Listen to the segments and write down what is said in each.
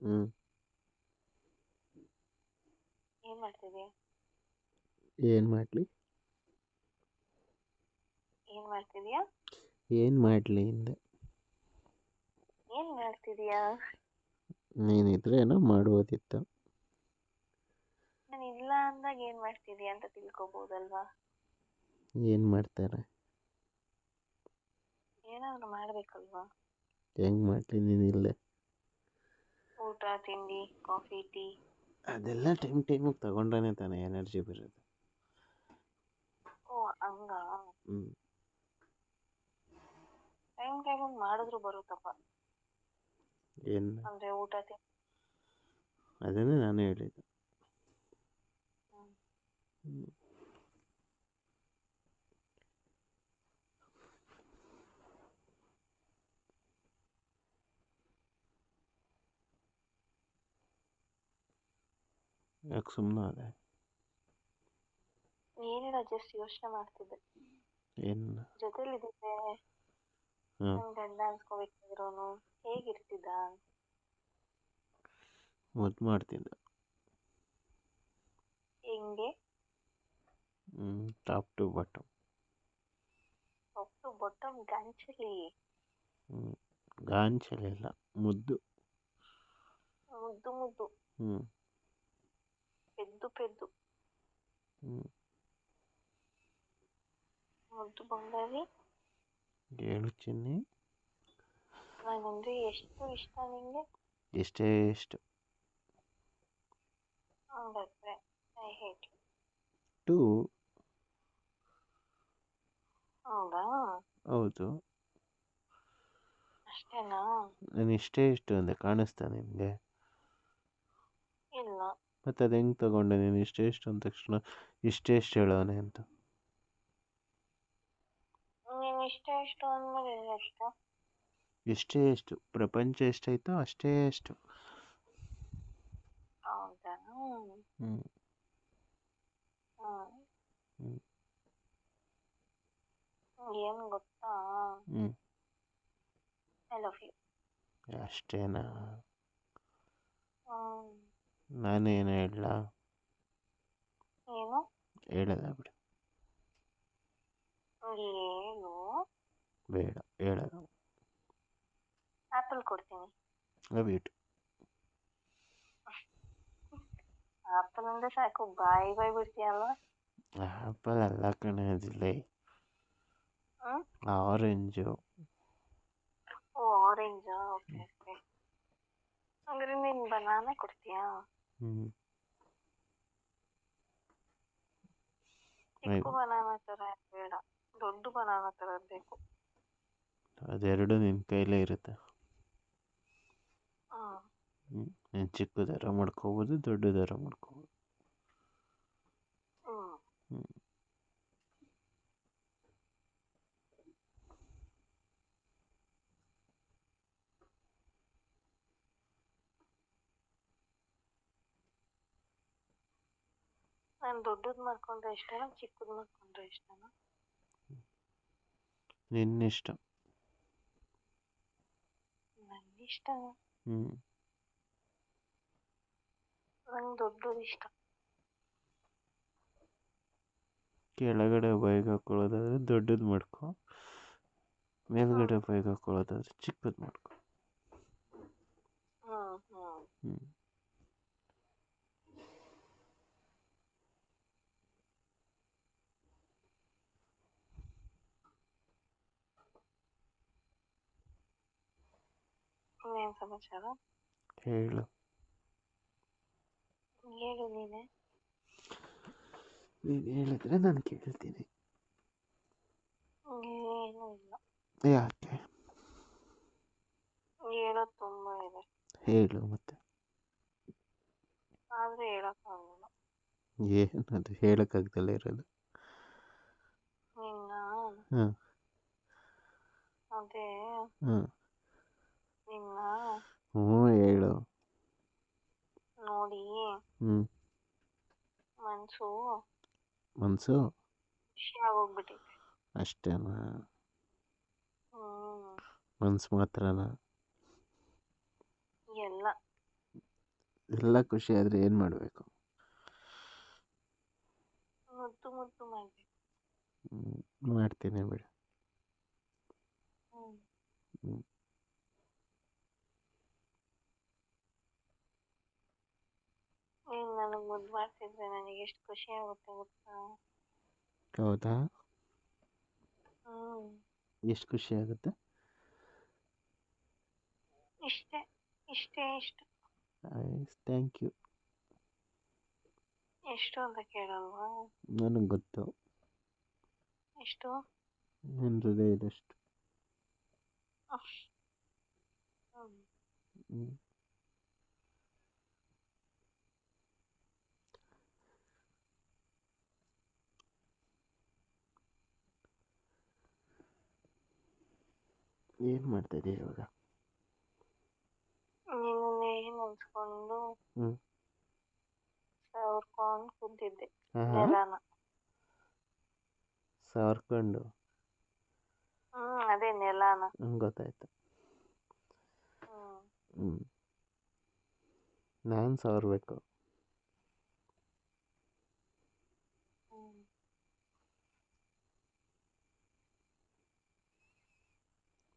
ಹ್ಞೂ ಏನ್ ಮಾಡ್ತಿದ್ಯಾ? ಏನು ಮಾಡಲಿ ಏನ್ ಮಾಡ್ತಿದ್ಯಾ? ಏನು ಮಾಡಲಿ ಹಿಂದೆ ಏನ್ ಮಾಡ್ತಿದ್ಯಾ? ನೀನಿದ್ರೆ ಏನೋ ಮಾಡ್ಬೋದಿತ್ತು. ನಾನು ಇಲ್ಲ ಅಂದಾಗ ಏನ್ ಮಾಡ್ತಿದ್ಯಾ ಅಂತ ತಿಳ್ಕೊಬೋದಲ್ವಾ? ಏನು ಮಾಡ್ತಾರೆ? ಏನಾದ್ರು ಮಾಡ್ಬೇಕಲ್ವಾ? ಹೆಂಗೆ ಮಾಡಲಿ ನೀನಿಲ್ಲೇ? ಊಟ, ತಿಂಡಿ, ಕಾಫಿ, ಟೀ. ಅದೆಲ್ಲ ಟೈಮಿಗೆ ತಗೊಂಡ್ರೆ ತಾನೇ ಎನರ್ಜಿ ಬರೋದು. ಓ ಹಂಗ. ಹ್ಞೂ ಟೈಮಿಗೆ ಮಾಡಿದ್ರು ಬರುತ್ತಪ್ಪ. ಏನು ಅಂದ್ರೆ ಊಟ ಅದನ್ನೇ ನಾನು ಹೇಳಿದ್ದು. ಹ್ಮ್. ಹ್ಞೂ ಯಾಕೆ ಸುಮ್ಮನೆ ಅದೇ? ಏನಿಲ್ಲ, ಜಸ್ಟ್ ಯೋಚನೆ ಮಾಡ್ತಿದ್ದೆ. ಏನು? ಜೊತೆಲಿದ್ದಿದ್ದೆ ಹಾಂ ನನ್ ಗಂಡ ಅನ್ಸ್ಕೋಬೇಕಾಗಿರೋನು ಹೇಗಿರ್ತಿದ್ದ? ಮುದ್ದು ಮಾಡ್ತಿದ್ದ. ಹೆಂಗೆ? Top to bottom. ಒಟ್ಟು ಬೊಟ್ಟಮ್ ಗಂಚಲಿ. ಗಾಂಚಲಿಲ್ಲ, ಮುದ್ದು. ಮುದ್ದು ಮುದ್ದು. ಹ್ಞೂ ಪೆದ್ದು ಪೆದ್ದು. ಹ್ಞೂ ಮುದ್ದು ಬಂಗಾರಿ. ಹೇಳು ಚಿನ್ನಿ. ನಾನಂದ್ರೆ ಎಷ್ಟು ಇಷ್ಟ ನಿಂಗೆ? ಎಷ್ಟೇ ಎಷ್ಟು? ಹಂಗಾದ್ರೆ ಐ ಹೇಟ್ ಯು. ಟು. ಹೌದಾ? ಹೌದು. ಅಷ್ಟೇನಾ? ನಾನು ಇಷ್ಟೇ ಇಷ್ಟು ಅಂದೆ, ಕಾಣಿಸ್ತಾ ನಿನಗೆ? ಇಲ್ಲ. ಮತ್ತು ಅದು ಹೆಂಗೆ ತಗೊಂಡೆ ನೀನು? ಇಷ್ಟೇ ಇಷ್ಟು ಅಂದ ತಕ್ಷಣ ಇಷ್ಟೇ ಎಷ್ಟು ಹೇಳೋನೆ ಅಂತ. ನೀನು ಇಷ್ಟ ಎಷ್ಟು ಅಂದ್ಮೇಲೆ ಎಷ್ಟು? ಎಷ್ಟೇ ಎಷ್ಟು? ಪ್ರಪಂಚ ಎಷ್ಟಾಯ್ತೋ ಅಷ್ಟೇ ಎಷ್ಟು. ಹೌದಾ? ಹ್ಞೂ ಹ್ಮ್. ಹ್ಞೂ ಏನ್ ಗೊತ್ತಾ? ಹ್ಞೂ ಐ ಲವ್ ಯು. ಅಷ್ಟೇನಾ? ಹ್ಮ್. ನಾನೇನು ಹೇಳಲ್ಲ? ಏನು? ಹೇಳಲ್ಲ ಬಿಡು. ಏನು? ಬೇಡ ಹೇಳಲ್ಲ. ಆಪಲ್ ಕೊಡ್ತೀನಿ. Love you to. ಆಪಲ್ ಅಂದ್ರೆ ಸಾಕು, ಬಾಯಿ ಬಾಯಿ ಬಿಡ್ತೀಯಲ್ವಾ? ಆ್ಯಪಲ್ ಅಲ್ಲ ಕಣೆ, ಅದಿಲ್ಲ. ಹ್ಮ್. ಆರೆಂಜು. ಓ ಆರೆಂಜಾ? Okay okay. ಹಂಗಾರೆ ನೀನು ಬನಾನಾ ಕೊಡ್ತೀಯಾ? ಹ್ಞೂ ಚಿಕ್ಕ ಬನಾನಾ ಥರ ಬೇಡ, ದೊಡ್ಡ ಬನಾನಾ ಥರ ಬೇಕು. ಅದೆರಡು ನಿನ್ನ ಕೈಲೇ ಇರುತ್ತೆ. ಹ್ಮ್. ನೀನು ಚಿಕ್ಕದಾರ ಮಾಡ್ಕೋಬೋದು, ದೊಡ್ಡದಾರ ಮಾಡ್ಕೋಬೋದು. ಹ್ಮ್. ನಾನು ದೊಡ್ಡದು ಮಾಡ್ಕೊಂಡ್ರೆ ಇಷ್ಟನಾ, ಚಿಕ್ಕದು ಮಾಡ್ಕೊಂಡ್ರೆ ಇಷ್ಟನಾ? ನಿನ್ನಿಷ್ಟ. ನನ್ನಿಷ್ಟ. ಹ್ಞೂ ನಂಗೆ ದೊಡ್ಡದು ಇಷ್ಟ. ಕೆಳಗಡೆ ಬೈಕ್ ಹಾಕ್ಕೊಳ್ಳೋದಾದ್ರೆ ದೊಡ್ಡದು ಮಾಡ್ಕೊ, ಮೇಲ್ಗಡೆ ಬೈಕ್ ಹಾಕ್ಕೊಳ್ಳೋದಾದ್ರೆ ಚಿಕ್ಕದು ಮಾಡ್ಕೊ. ಹ್ಮ್ ಹ್ಮ್. ಹ್ಞೂ ಇನ್ನೇನು ಸಮಾಚಾರ? ಹೇಳು. ಹೇಳು ನೀನೆ. ನೀನು ಹೇಳಿದ್ರೆ ನಾನು ಕೇಳ್ತೀನಿ. ಏನೂ ಇಲ್ಲ. ಯಾಕೆ? ಹೇಳೋದು ತುಂಬ ಇದೆ. ಹೇಳು ಮತ್ತೆ. ಆದರೆ ಹೇಳೋಕ್ಕಾಗಲ್ಲ. ಏನದು ಹೇಳೋಕ್ಕಾಗ್ದಲೇ ಇರೋದು? ನಿನ್ನ ಹಾಂ ಅದೇ ಹಾಂ ನಿನ್ನ ಹ್ಞೂ ಹೇಳು. ನೋಡಿ ಹ್ಞೂ ಮನಸ್ಸು ಖುಷಿ ಆಗೋಗ್ಬಿಟ್ಟೈತೆ. ಅಷ್ಟೇನಾ? ಹ್ಮ್. ಮನಸ್ಸು ಮಾತ್ರನಾ? ಎಲ್ಲ. ಎಲ್ಲ ಖುಷಿ ಆದರೆ ಏನು ಮಾಡಬೇಕು? ಮುದ್ದು ಮುದ್ದು ಮಾಡ್ಬೇಕು. ಮಾಡ್ತೀನಿ ಬಿಡು. ಹ್ಮ್ ಹ್ಞೂ ನೀನ್ ನನಗ್ ಮುದ್ದು ಮಾಡ್ತಿದ್ರೆ ನನಗೆ ಎಷ್ಟು ಖುಷಿ ಆಗುತ್ತೆ ಗೊತ್ತಾ? ಹೌದಾ? ಹ್ಮ್ ಎಷ್ಟು ಖುಷಿ ಆಗುತ್ತೆ? ಇಷ್ಟೇ ಇಷ್ಟೇ ಇಷ್ಟು. Thank you. ಎಷ್ಟು ಅಂತ ಕೇಳಲ್ವಾ? ನನಗೆ ಗೊತ್ತು, ಎಷ್ಟು? ನನ್ನ ಹೃದಯದಷ್ಟು. ಹ್ಮ್ ಹ್ಞೂ ಏನು ಮಾಡ್ತಾಯಿದ್ದೀಯ ಇವಾಗ? ನಿನ್ನೆ ನೆನ್ಸ್ಕೊಂಡು ಹ್ಞೂ ಸವರ್ಕೊಂಡು ಕುಂತಿದ್ದೆ ಹಾಂ ನೆಲನ. ಸಾರ್ಕೊಂಡು? ಅದೇ ನೆಲನ. ಗೊತ್ತಾಯ್ತು. ಹ್ಮ್ ಹ್ಞೂ ನಾನು ಸಾರ್ಬೇಕು. ಹ್ಮ್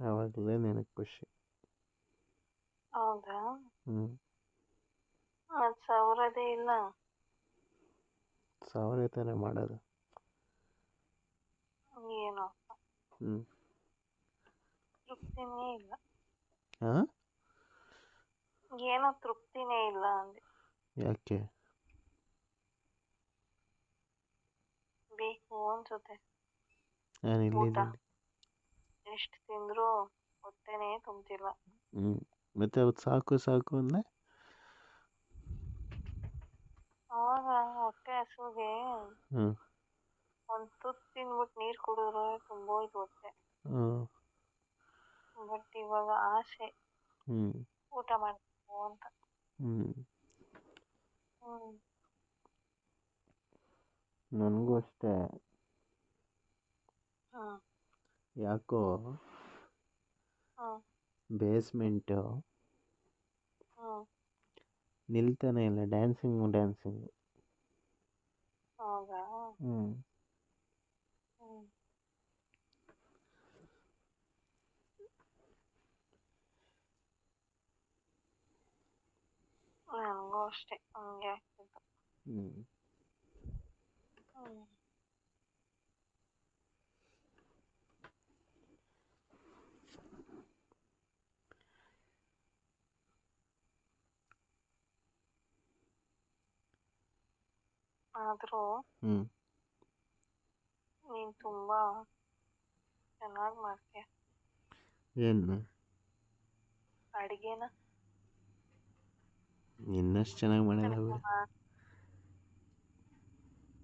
ಆವಾಗಲೇ ನಿನಗೆ ಖುಷಿ. ಹೌದಾ? ಹ್ಞೂ ಮತ್ ಸವರದೇ ಇಲ್ಲ. ಸಾವಿರ ತಾನೇ ಮಾಡೋದು. ಏನೋ ಹ್ಞೂ ತೃಪ್ತಿನೇ ಇಲ್ಲ. ಹಾಂ? ಏನೋ ತೃಪ್ತಿನೇ ಇಲ್ಲ ಅಂದೆ. ಯಾಕೆ? ಬೇಕು ಅನ್ಸುತ್ತೆ. ನಾನು ಊಟ ಇಲ್ಲಿದ್ದೀನಿ. ಎಷ್ಟು ತಿಂದ್ರೂ ಹೊಟ್ಟೆನೇ ತುಂಬ್ತಿಲ್ಲ. ಹ್ಞೂ ಮತ್ತೆ ಅವತ್ತು ಸಾಕು ಸಾಕು ಅಂದೆ. ಅವಾಗ ಹೊಟ್ಟೆ ಹಸುಗೆ ಹ್ಞೂ ಒಂದ್ ತುತ್ತು ತಿಂದ್ಬಿಟ್ಟು ನೀರು ಕುಡಿದ್ರೆ ತುಂಬೋಯ್ತು ಹೊಟ್ಟೆ. ಹ್ಞೂ ಬಟ್ ಇವಾಗ ಆಸೆ ಹ್ಞೂ ಊಟ ಮಾಡ್ಬೇಕು ಅಂತ. ಹ್ಞೂ ಹ್ಮ್ ನನಗೂ ಅಷ್ಟೇ. ಹ್ಮ್ ಯಾಕೋ ಹ್ಮ್ ಬೇಸ್ಮೆಂಟು ಹ್ಮ್ ನಿಲ್ತಾನೆ ಇಲ್ಲ. ಡ್ಯಾನ್ಸಿಂಗು. ಹೌದಾ? ಹ್ಞೂ ಹ್ಮ್ ನನಗೂ ಅಷ್ಟೇ ಹಂಗೆ ಆಗ್ತಿತ್ತು. ಹ್ಞೂ ಹ್ಮ್ ಆದ್ರೂ ಹ್ಞೂ ನೀನ್ ತುಂಬಾ ಚೆನ್ನಾಗಿ ಮಾಡ್ತೀಯ ಏನು? ಅಡಿಗೆನ. ಇನ್ನಷ್ಟು ಚೆನ್ನಾಗಿ ಮಾಡಲ್ಲ ಅಡಿಗೆ ಬಿಡು.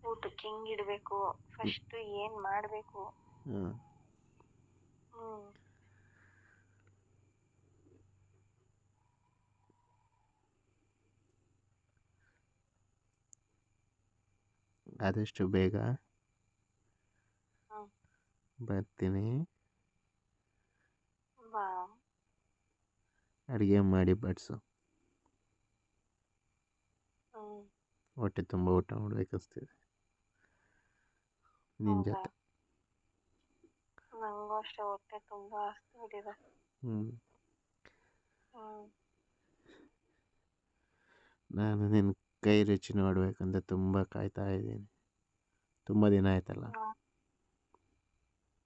ಊಟಕ್ಕೆ ಹೆಂಗ್ ಇಡ್ಬೇಕು, ಫಸ್ಟ್ ಏನ್ ಮಾಡ್ಬೇಕು. ಹಾಂ ಹ್ಮ್ ಆದಷ್ಟು ಬೇಗ ಹ್ಮ್ ಬರ್ತೀನಿ. ಬಾ. ಅಡುಗೆ ಮಾಡಿ ಬಡಿಸು. ಹ್ಮ್ ಹೊಟ್ಟೆ ತುಂಬ ಊಟ ಮಾಡ್ಬೇಕನ್ನಿಸ್ತಿದೆ ನಿನ್ನ ಹೌದಾ? ಜೊತೆ. ನಂಗೂ ಅಷ್ಟೇ ಹೊಟ್ಟೆ ತುಂಬಾ ಹಸ್ದ್ಬಿಟ್ಟಿದೆ. ಹ್ಞೂ ಹ್ಮ್ ನಾನು ನಿನ್ನ ಕೈ ರುಚಿ ನೋಡಬೇಕಂತ ತುಂಬ ಕಾಯ್ತಾ ಇದ್ದೀನಿ. ತುಂಬ ದಿನ ಆಯ್ತಲ್ಲ. ಹ್ಮ್.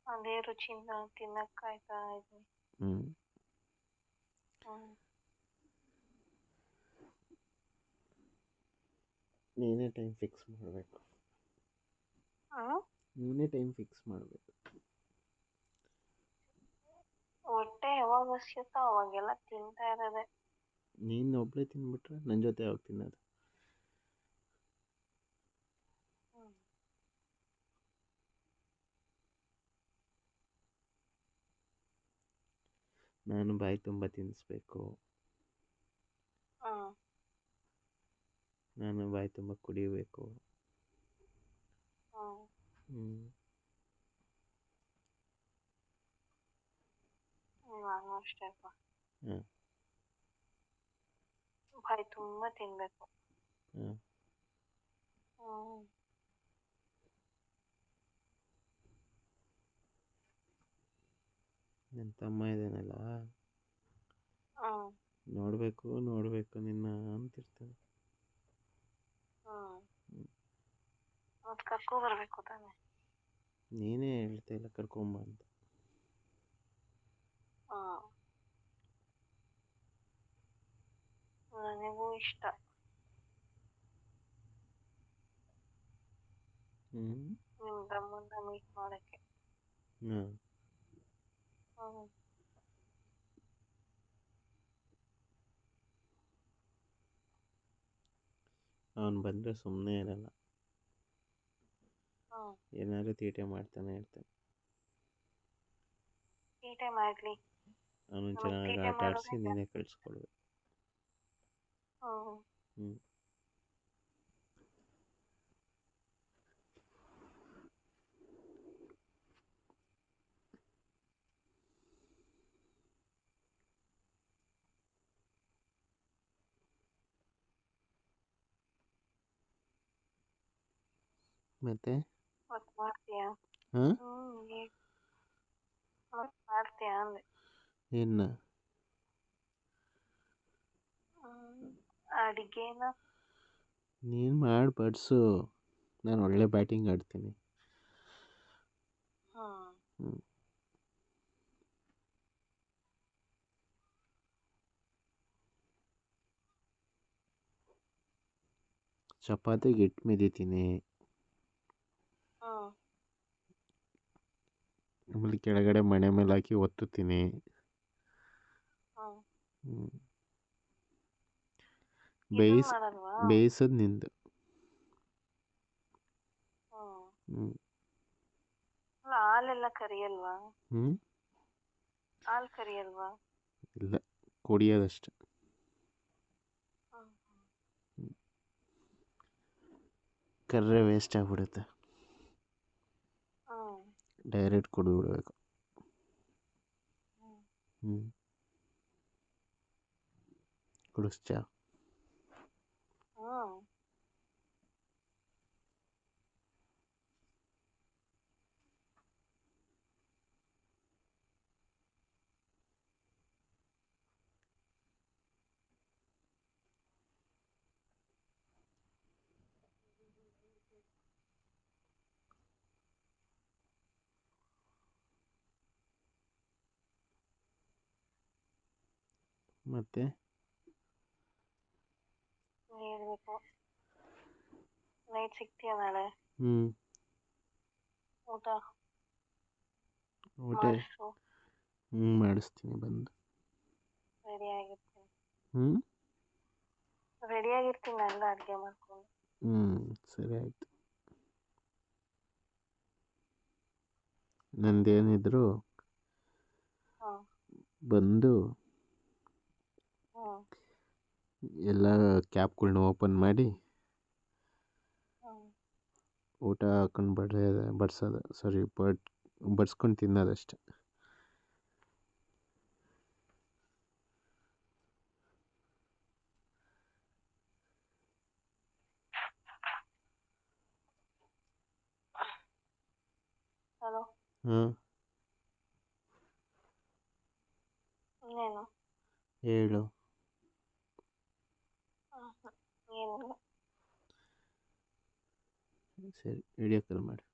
ಅದೇ ರುಚಿಯಿಂದ ತಿನ್ನಕ್ ಕಾಯ್ತಾ ಇದ್ದೀನಿ. ಹ್ಞೂ ಹ್ಮ್ ನೀನೇ ಟೈಮ್ ಫಿಕ್ಸ್ ಮಾಡಬೇಕು. ಹ್ಮ್ ನೀನೇ ಟೈಮ್ ಫಿಕ್ಸ್ ಮಾಡಬೇಕು. ಹೊಟ್ಟೆ ಯಾವಾಗ ಹಸಿಯುತ್ತೋ ಅವಾಗೆಲ್ಲ ತಿಂತಾ ಇರೋದೆ. ನೀನು ಒಬ್ಬಳೇ ತಿಂದ್ಬಿಟ್ರೆ ನನ್ನ ಜೊತೆ ಯಾವಾಗ ತಿನ್ನೋದು? ಹ್ಮ್ ನಾನು ಬಾಯಿ ತುಂಬ ತಿನ್ನಿಸ್ಬೇಕು. ಹ್ಮ್ ನಾನು ಬಾಯಿ ತುಂಬ ಕುಡಿಬೇಕು. ಹ್ಮ್ ಹ್ಞೂ ನಾನು ಅಷ್ಟೇಪ್ಪ. ಹಾಂ ಬಾಯಿ ತುಂಬ ತಿನ್ಬೇಕು. ಹಾಂ ಹ್ಮ್ ನನ್ನ ತಮ್ಮ ಇದ್ದಾನಲ್ಲ, ಹ್ಮ್ ನೋಡಬೇಕು ನೋಡಬೇಕು ನಿನ್ನ ಅಂತಿರ್ತಾನೆ. ಹ್ಮ್ ಮತ್ತೆ ಕರ್ಕೊ ಬರ್ಬೇಕು ತಾನೆ. ನೀನೇ ಹೇಳ್ತಾ ಇಲ್ಲ ಕರ್ಕೊಂಬ ಅಂತ. ಹ್ಮ್ ನನಗೂ ಇಷ್ಟ. ಹ್ಞೂ ನಿಮ್ ತಮ್ಮನ್ನ ಮೀಟ್ ಮಾಡಕ್ಕೆ. ಹಾಂ ಹ್ಮ್ ಅವನು ಬಂದರೆ ಸುಮ್ಮನೆ ಇರಲ್ಲ, ಹ್ಮ್ ಏನಾದರೂ ತೀಟೆ ಮಾಡ್ತಾನೆ ಇರ್ತಾನೆ. ತೀಟೆ ಮಾಡ್ಲಿ, ಅವನು ನಮಗ್ ಚೆನ್ನಾಗಿ ತೀಟೆ ಆಟ ಆಡಿಸಿ ಮಾಡೋದೇ ನೀನೇ ಜಾಸ್ತಿ. ಕಳಿಸ್ಕೊಡ್ಬೇಕು. ಹ್ಮ್ ಹ್ಞೂ ಮತ್ತೆ ಮತ್ ಮಾಡ್ತೀಯಾ? ಹಾಂ ಹೇಳ್. ಮತ್ ಮಾಡ್ತೀಯಾ ಅಂದೆ. ಇನ್ನು ಅಡಿಗೆನ ನೀನು ಮಾಡಿ ಬಡಿಸು, ನಾನು ಒಳ್ಳೆ ಬ್ಯಾಟಿಂಗ್ ಆಡ್ತೀನಿ. ಹ್ಮ್ ಹ್ಞೂ ಚಪಾತಿಗೆ ಹಿಟ್ಟು ಮಿದಿತೀನಿ, ಹ್ಮ್ ಆಮೇಲೆ ಕೆಳಗಡೆ ಮಣೆ ಮೇಲೆ ಹಾಕಿ ಒತ್ತುತ್ತೀನಿ. ಹ್ಮ್ ಹ್ಞೂ ಇದನ್ ಮಾಡಲ್ವಾ? ಬೇಯಿಸೋದು ನಿಂದು. ಹ್ಮ್ ಹ್ಞೂ ಅಲ್ಲ, ಹಾಲೆಲ್ಲ ಕರಿಯಲ್ವಾ? ಹ್ಞೂ ಹಾಲ್ ಕರಿಯಲ್ವಾ? ಇಲ್ಲ, ಕುಡಿಯೋದಷ್ಟೆ. ಹ್ಮ್ ಕರ್ರೆ ವೇಸ್ಟ್ ಆಗಿಬಿಡುತ್ತೆ, ಹ್ಮ್ ಡೈರೆಕ್ಟ್ ಕುಡಿದ್ಬಿಡ್ಬೇಕು. ಹ್ಮ್ ಹ್ಞೂ ಕುಡಿಸ್ಚಾ? ಹ್ಮ್ ಮತ್ತೆ ಹೇಳ್ಬೇಕು. ನೈಟ್ ಸಿಗ್ತೀಯ ನಾಳೆ? ಹ್ಞೂ ಊಟ ಊಟ ಮಾಡಿಸು. ಮಾಡಿಸ್ತೀನಿ ಬಂದು. ರೆಡಿ ಆಗಿರ್ತೀನಿ. ಹ್ಞೂ ರೆಡಿ ಆಗಿರ್ತೀನಿ ಎಲ್ಲ ಅಡುಗೆ ಮಾಡ್ಕೊಂಡು. ಹ್ಞೂ ಸರಿ ಆಯಿತು. ನಂದೇನಿದ್ರು ಹ್ಮ್ ಬಂದು ಹ್ಮ್ ಎಲ್ಲ ಕ್ಯಾಪ್ಗಳ್ನ ಓಪನ್ ಮಾಡಿ ಹ್ಮ್ ಊಟ ಹಾಕೊಂಡು ಬಡಿಸೋದು, ಸಾರಿ ಬಡ್ಸ್ಕೊಂಡು ತಿನ್ನೋದಷ್ಟೆ. ಹಲೋ, ಹಾಂ ಇನ್ನೇನು? ಹೇಳು. ಏನಿಲ್ಲ. ಸರಿ, ವಿಡಿಯೋ ಕಾಲ್ ಮಾಡಿ.